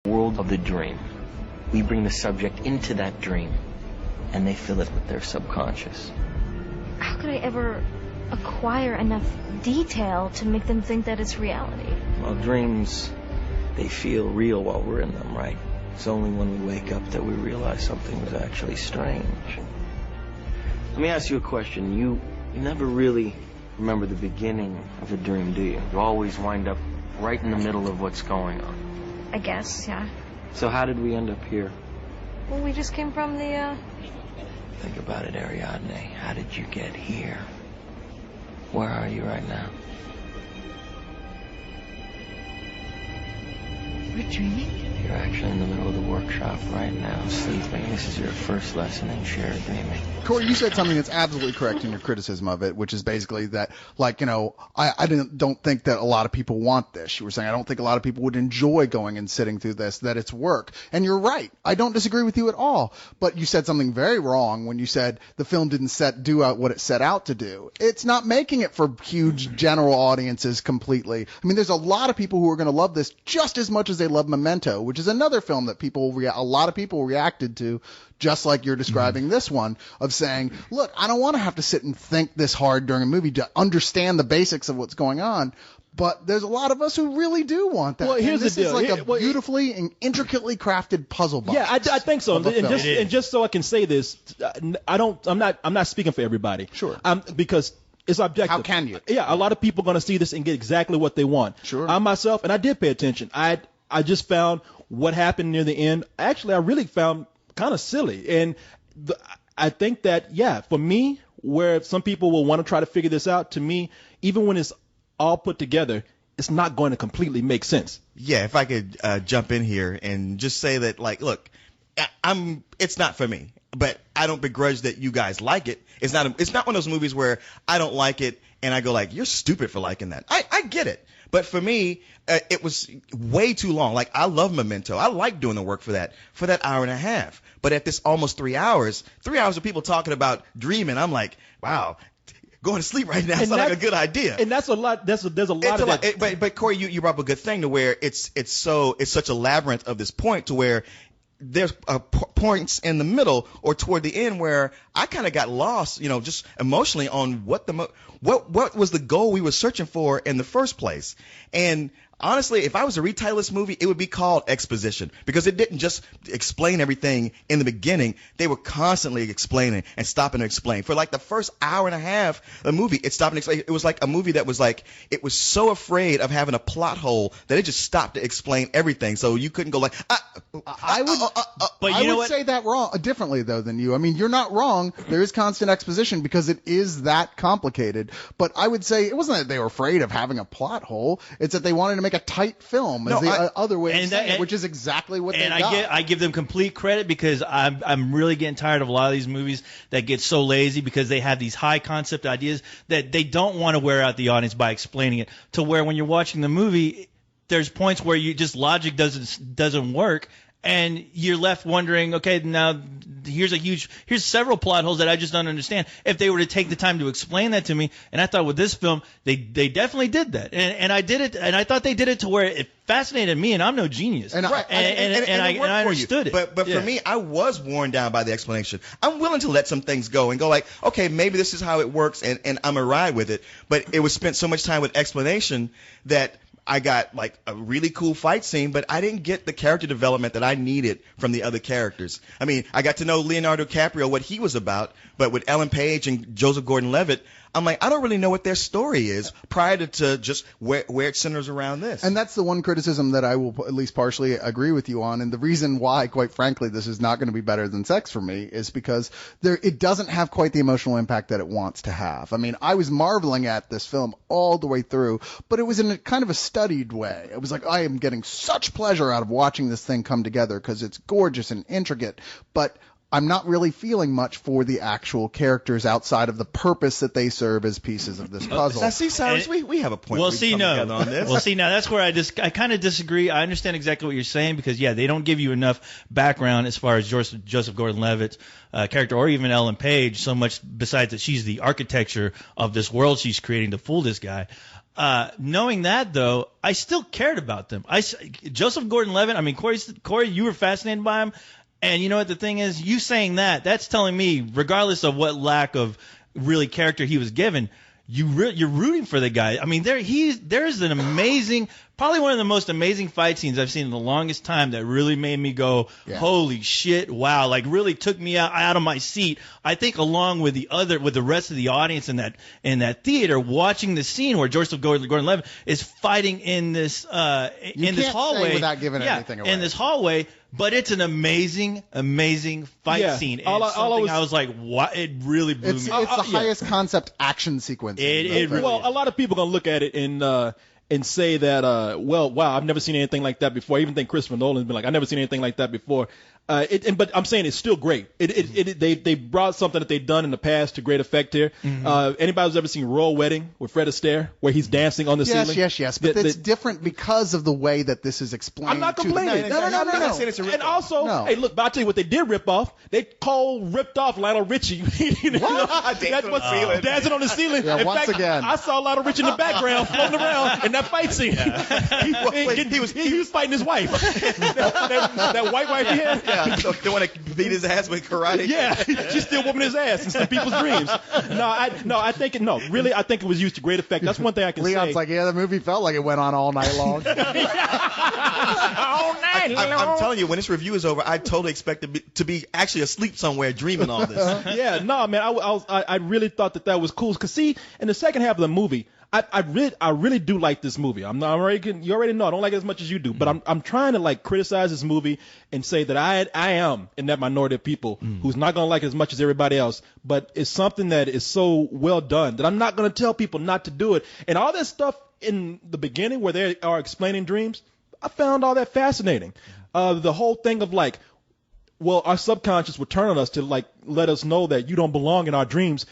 world of the dream. We bring the subject into that dream, and they fill it with their subconscious. How could I ever acquire enough detail to make them think that it's reality? Well, dreams, they feel real while we're in them, right? It's only when we wake up that we realize something was actually strange. Let me ask you a question. You never really remember the beginning of a dream, do you? You always wind up right in the middle of what's going on. I guess, yeah. So how did we end up here? Well, we just came from the, Think about it, Ariadne. How did you get here? Where are you right now? We're dreaming? You're actually in the middle of the workshop right now, sleeping. This is your first lesson in shared dreaming. Corey, you said something that's absolutely correct in your criticism of it, which is basically that, like, you know, I don't think that a lot of people want this. You were saying I don't think a lot of people would enjoy going and sitting through this, that it's work. And you're right. I don't disagree with you at all. But you said something very wrong when you said the film didn't do out what it set out to do. It's not making it for huge general audiences completely. I mean, there's a lot of people who are going to love this just as much as they love Memento, which is another film that a lot of people reacted to, just like you're describing this one, of saying, look, I don't want to have to sit and think this hard during a movie to understand the basics of what's going on. But there's a lot of us who really do want that. Well, here's this the deal. is like a beautifully and intricately crafted puzzle box. Yeah, I think so. And just so I can say this, I'm not speaking for everybody. Sure. Because it's objective. How can you? Yeah, a lot of people are going to see this and get exactly what they want. Sure. I myself, and I did pay attention. I just found what happened near the end. Actually, I really found kind of silly. And I think that, yeah, for me, where some people will want to try to figure this out, to me, even when it's all put together, it's not going to completely make sense. Yeah, if I could jump in here and just say that, like, look, it's not for me, but I don't begrudge that you guys like it. It's not one of those movies where I don't like it and I go like, you're stupid for liking that. I get it. But for me, it was way too long. Like, I love Memento. I like doing the work for that hour and a half. But at this almost 3 hours of people talking about dreaming, I'm like, wow, going to sleep right now sounds like a good idea. And that's a lot. There's a lot of that. But Corey, you brought up a good thing to where it's such a labyrinth of this point to where there's points in the middle or toward the end where I kind of got lost, you know, just emotionally on what was the goal we were searching for in the first place. And honestly, if I was to retitle this movie, it would be called Exposition, because it didn't just explain everything in the beginning. They were constantly explaining and stopping to explain. For like the first hour and a half of the movie, it stopped and explained. It was like a movie that was like, it was so afraid of having a plot hole that it just stopped to explain everything. So you couldn't go like, I would say that differently though than you. I mean, you're not wrong. There is constant exposition because it is that complicated. But I would say it wasn't that they were afraid of having a plot hole. It's that they wanted to make a tight film, other way of saying it, which is exactly what they got. And I give them complete credit, because I'm really getting tired of a lot of these movies that get so lazy because they have these high concept ideas that they don't want to wear out the audience by explaining it, to where when you're watching the movie, there's points where logic doesn't work. And you're left wondering, okay, now here's several plot holes that I just don't understand. If they were to take the time to explain that to me, and I thought with this film, they definitely did that. And I did it, and I thought they did it to where it fascinated me, and I'm no genius. And I understood it. But for me, I was worn down by the explanation. I'm willing to let some things go and go like, okay, maybe this is how it works, and I'm a ride with it. But it was spent so much time with explanation that I got like a really cool fight scene, but I didn't get the character development that I needed from the other characters. I mean, I got to know Leonardo DiCaprio, what he was about, but with Ellen Page and Joseph Gordon-Levitt, I'm like, I don't really know what their story is prior to just where it centers around this. And that's the one criticism that I will at least partially agree with you on. And the reason why, quite frankly, this is not going to be better than Sex for me is because it doesn't have quite the emotional impact that it wants to have. I mean, I was marveling at this film all the way through, but it was in a kind of a studied way. It was like, I am getting such pleasure out of watching this thing come together because it's gorgeous and intricate, but I'm not really feeling much for the actual characters outside of the purpose that they serve as pieces of this puzzle. Now, see, Cyrus, we have a point. On this. Now that's where I kind of disagree. I understand exactly what you're saying because, yeah, they don't give you enough background as far as Joseph Gordon-Levitt's character or even Ellen Page, so much besides that she's the architecture of this world she's creating to fool this guy. Knowing that, though, I still cared about them. Joseph Gordon-Levitt, I mean, Corey, you were fascinated by him. And you know what the thing is? You saying that's telling me, regardless of what lack of really character he was given, you're rooting for the guy. I mean, there's an amazing, probably one of the most amazing fight scenes I've seen in the longest time that really made me go, holy shit, wow, like really took me out of my seat. I think along with the rest of the audience in that theater watching the scene where Joseph Gordon-Levitt is fighting in this this hallway without giving anything away. In this hallway. But it's an amazing, amazing fight scene. And I was like, what? It really blew me. It's the highest concept action sequence. Well, a lot of people are going to look at it and say that, well, wow, I've never seen anything like that before. I even think Christopher Nolan's been like, I've never seen anything like that before. But I'm saying it's still great. They brought something that they've done in the past to great effect here. Anybody who's ever seen Royal Wedding with Fred Astaire, where he's dancing on the ceiling? Yes. But it's different because of the way that this is explained. I'm not complaining. No. And also, hey, look, but I'll tell you what they did rip off. They ripped off Lionel Richie. What? Dancing on the ceiling. Yeah, in once fact, again. I saw Lionel Richie in the background floating around in that fight scene. He was fighting his wife. that white wife he had. Yeah, so they want to beat his ass with karate. Yeah, she's still whooping his ass in some people's dreams. I think it was used to great effect. That's one thing I can say. Leon's like, the movie felt like it went on all night long. I'm telling you, when this review is over, I totally expect to be actually asleep somewhere dreaming all this. Man, I really thought that was cool. Because see, in the second half of the movie, I really do like this movie. You already know I don't like it as much as you do, but I'm trying to like criticize this movie and say that I am in that minority of people who's not gonna like it as much as everybody else. But it's something that is so well done that I'm not gonna tell people not to do it. And all that stuff in the beginning where they are explaining dreams, I found all that fascinating. The whole thing of like, well, our subconscious will turn on us to like let us know that you don't belong in our dreams.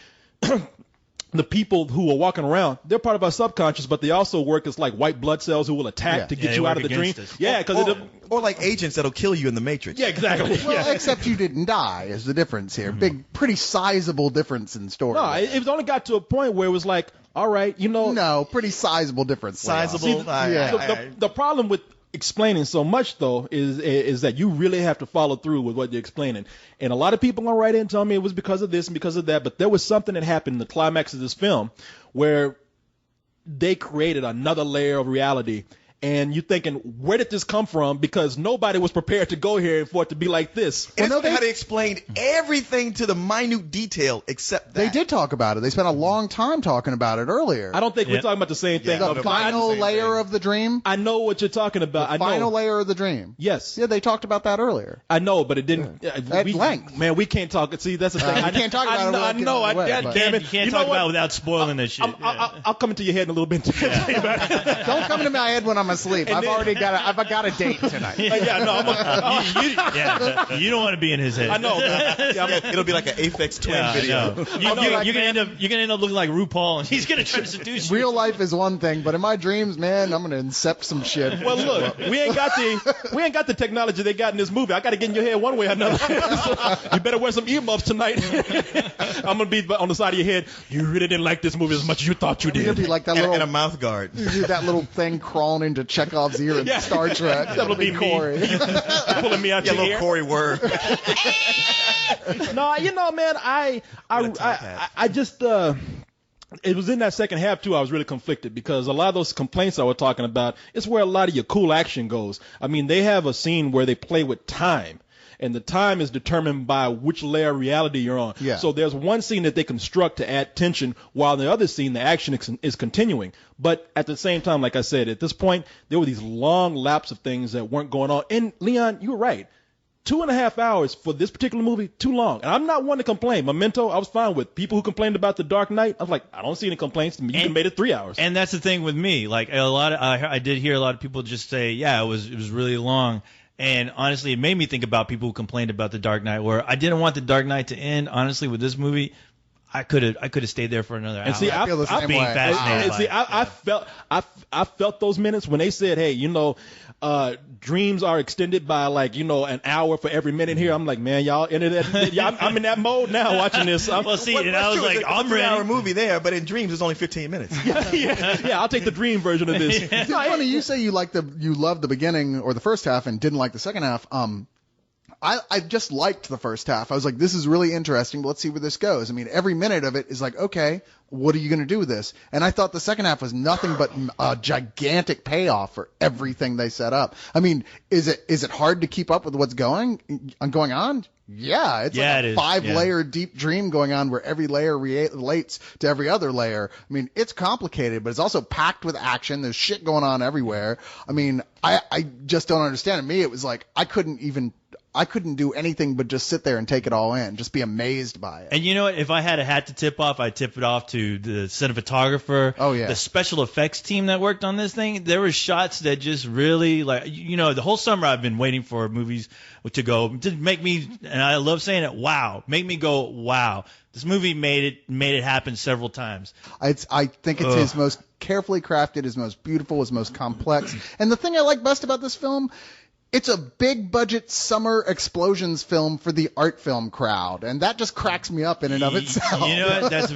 The people who are walking around, they're part of our subconscious, but they also work as like white blood cells who will attack to get you out of the dream. Us. Yeah, because or like agents that'll kill you in the Matrix. Yeah, exactly. Well, except you didn't die is the difference here. Pretty sizable difference in story. No, it only got to a point where it was like, all right, No, pretty sizable difference. Sizable. The problem with explaining so much though is that you really have to follow through with what you're explaining, and a lot of people gonna write in and tell me it was because of this and because of that, but there was something that happened in the climax of this film where they created another layer of reality. And you're thinking, where did this come from? Because nobody was prepared to go here for it to be like this. And it's how they explained everything to the minute detail except that. They did talk about it. They spent a long time talking about it earlier. I don't think we're talking about the same thing. The final layer of the dream? I know what you're talking about. The final layer of the dream. Yes. Yeah, they talked about that earlier. I know, but it didn't. At length. Man, we can't talk. See, that's the thing. I can't talk about it. I know. Damn it. You can't talk about it without spoiling this shit. I'll come into your head in a little bit. Don't come into my head when I'm asleep. I've got a date tonight. You don't want to be in his head. I know. It'll be like an Aphex Twin video. You're gonna end up looking like RuPaul, and he's gonna try to seduce you. Real life is one thing, but in my dreams, man, I'm gonna incept some shit. Well, look, we ain't got the technology they got in this movie. I got to get in your head one way or another. So you better wear some earmuffs tonight. I'm gonna be on the side of your head. You really didn't like this movie as much as you thought you did. You'll be like that and a mouth guard. You do that little thing crawling into Chekhov's ear in Star Trek. That'll be Corey. You're pulling me out your little ear. Corey word. No, man, I just it was in that second half too. I was really conflicted because a lot of those complaints I was talking about is where a lot of your cool action goes. I mean, they have a scene where they play with time. And the time is determined by which layer of reality you're on. Yeah. So there's one scene that they construct to add tension, while the other scene, the action is continuing. But at the same time, like I said, at this point, there were these long laps of things that weren't going on. And Leon, you were right. 2.5 hours for this particular movie, too long. And I'm not one to complain. Memento, I was fine with. People who complained about The Dark Knight, I was like, I don't see any complaints. You can made it 3 hours. And that's the thing with me. Like I did hear a lot of people just say, yeah, it was really long. And honestly, it made me think about people who complained about The Dark Knight, where I didn't want The Dark Knight to end. Honestly, with this movie, I could have stayed there for another hour. And see, I feel the same being way. fascinated. And by see, it. I felt those minutes when they said, hey, dreams are extended by like, an hour for every minute here. I'm like, man, y'all into that? Yeah, I'm in that mode now watching this. Well, see, and I was like, I'm It's a ready. 3-hour movie there, but in dreams it's only 15 minutes. yeah, I'll take the dream version of this. It's funny you say you loved the beginning or the first half and didn't like the second half. I just liked the first half. I was like, this is really interesting. Let's see where this goes. I mean, every minute of it is like, okay, what are you going to do with this? And I thought the second half was nothing but a gigantic payoff for everything they set up. I mean, is it hard to keep up with what's going on? Yeah, it's like it a is. 5-layer deep dream going on where every layer relates to every other layer. I mean, it's complicated, but it's also packed with action. There's shit going on everywhere. I mean, I just don't understand. To me, it was like I couldn't do anything but just sit there and take it all in, just be amazed by it. And you know what? If I had a hat to tip off, I'd tip it off to the cinematographer. Oh, yeah. The special effects team that worked on this thing. There were shots that just really, like, the whole summer I've been waiting for movies to make me, and I love saying it, wow. Make me go, wow. This movie made it happen several times. I think it's his most carefully crafted, his most beautiful, his most complex. And the thing I like best about this film, it's a big budget summer explosions film for the art film crowd, and that just cracks me up in and of itself. You know what? That's